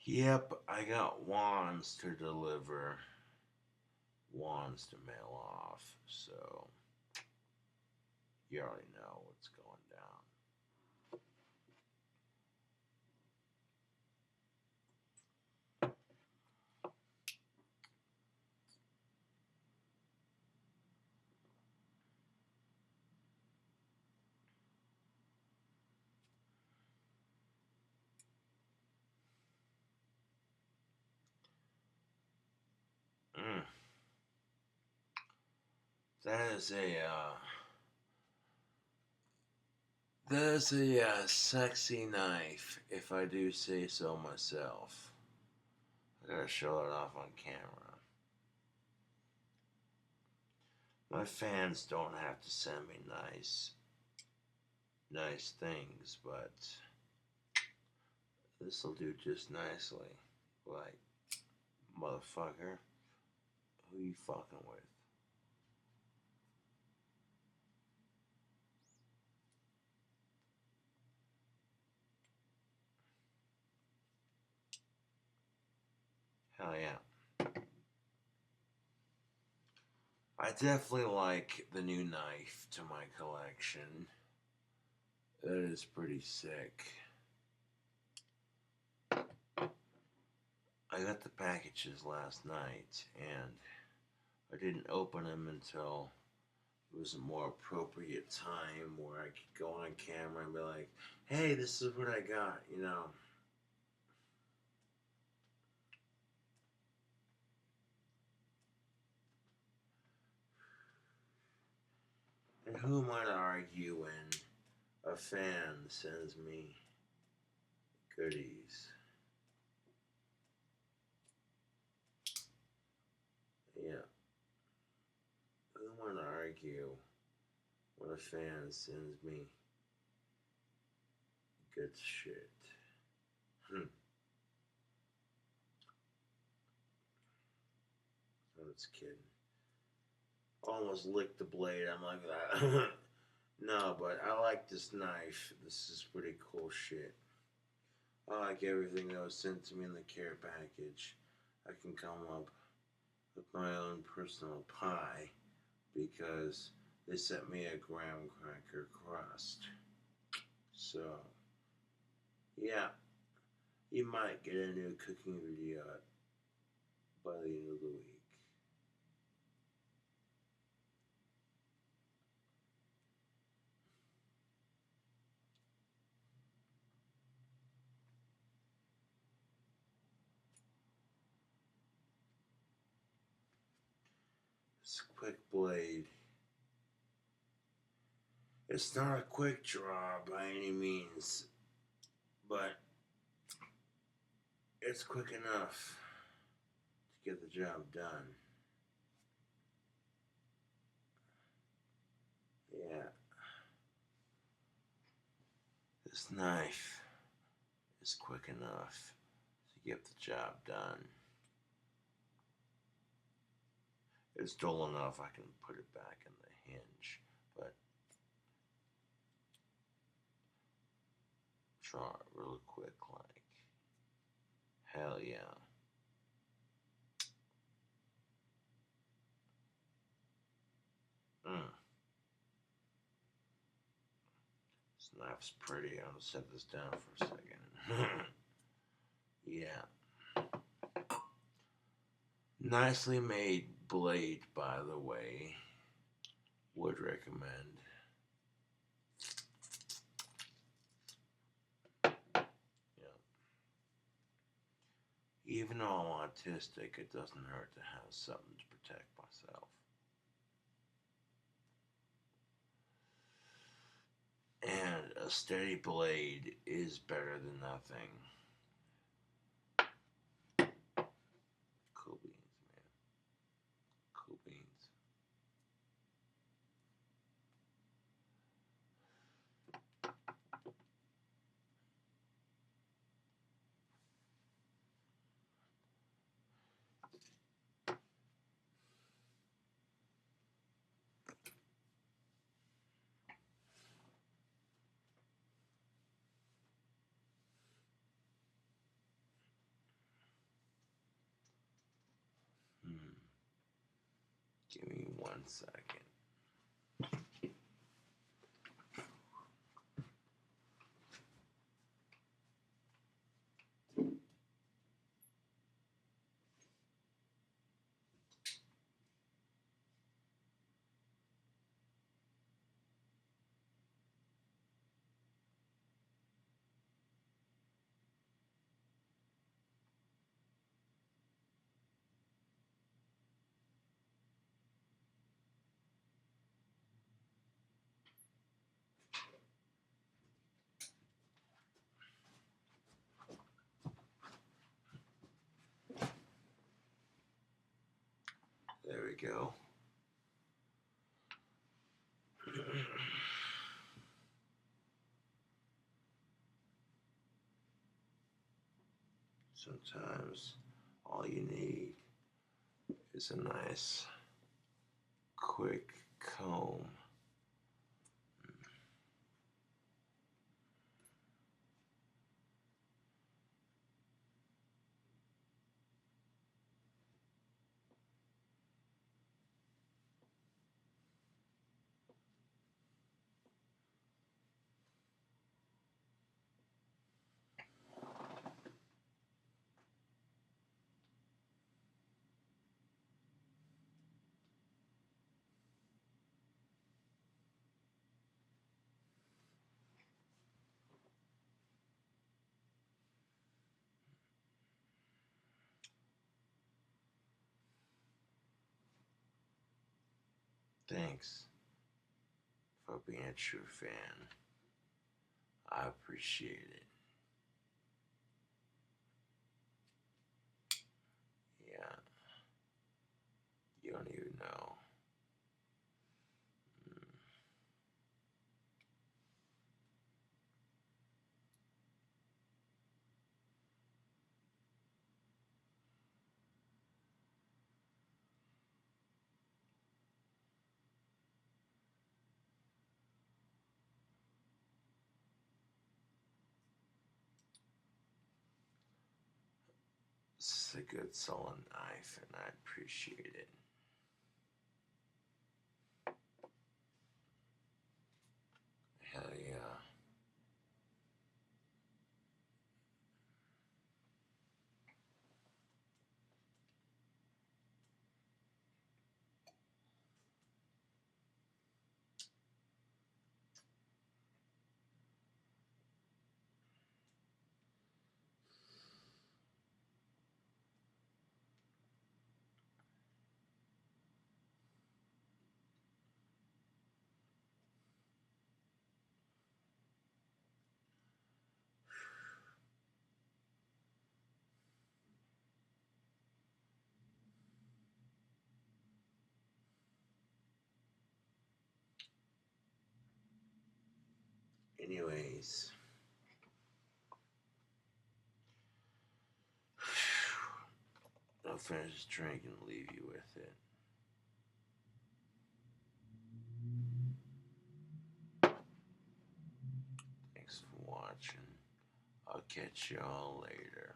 Yep, I got wands to deliver, wands to mail off, so you already know what's going down. Mm. That is a sexy knife, if I do say so myself. I gotta show it off on camera. My fans don't have to send me nice things, but this'll do just nicely. Like, motherfucker, who you fucking with? Hell yeah. I definitely like the new knife to my collection. That is pretty sick. I got the packages last night and I didn't open them until it was a more appropriate time where I could go on camera and be like, hey, this is what I got, you know. And who am I to argue when a fan sends me goodies? Yeah. Who am I to argue when a fan sends me good shit? I was kidding. Almost licked the blade. I'm like, no, but I like this knife. This is pretty cool shit. I like everything that was sent to me in the care package. I can come up with my own personal pie because they sent me a graham cracker crust. So, yeah, you might get a new cooking video by the end of the week. This quick blade. It's not a quick draw by any means, but it's quick enough to get the job done. Yeah, this knife is quick enough to get the job done. It's dull enough I can put it back in the hinge, but draw it real quick like. Hell yeah. Knife's pretty. I'll set this down for a second. Yeah. Nicely made blade, by the way. Would recommend. Yeah. Even though I'm autistic, it doesn't hurt to have something to protect myself. And a steady blade is better than nothing. Cool beans, man. Cool beans. Hmm. Give me 1 second. There we go. Sometimes all you need is a nice, quick comb. Thanks for being a true fan. I appreciate it. Yeah, you don't even know. Mm. This is a good solid knife, and I appreciate it. Hell yeah. Anyways, I'll finish this drink and leave you with it. Thanks for watching. I'll catch y'all later.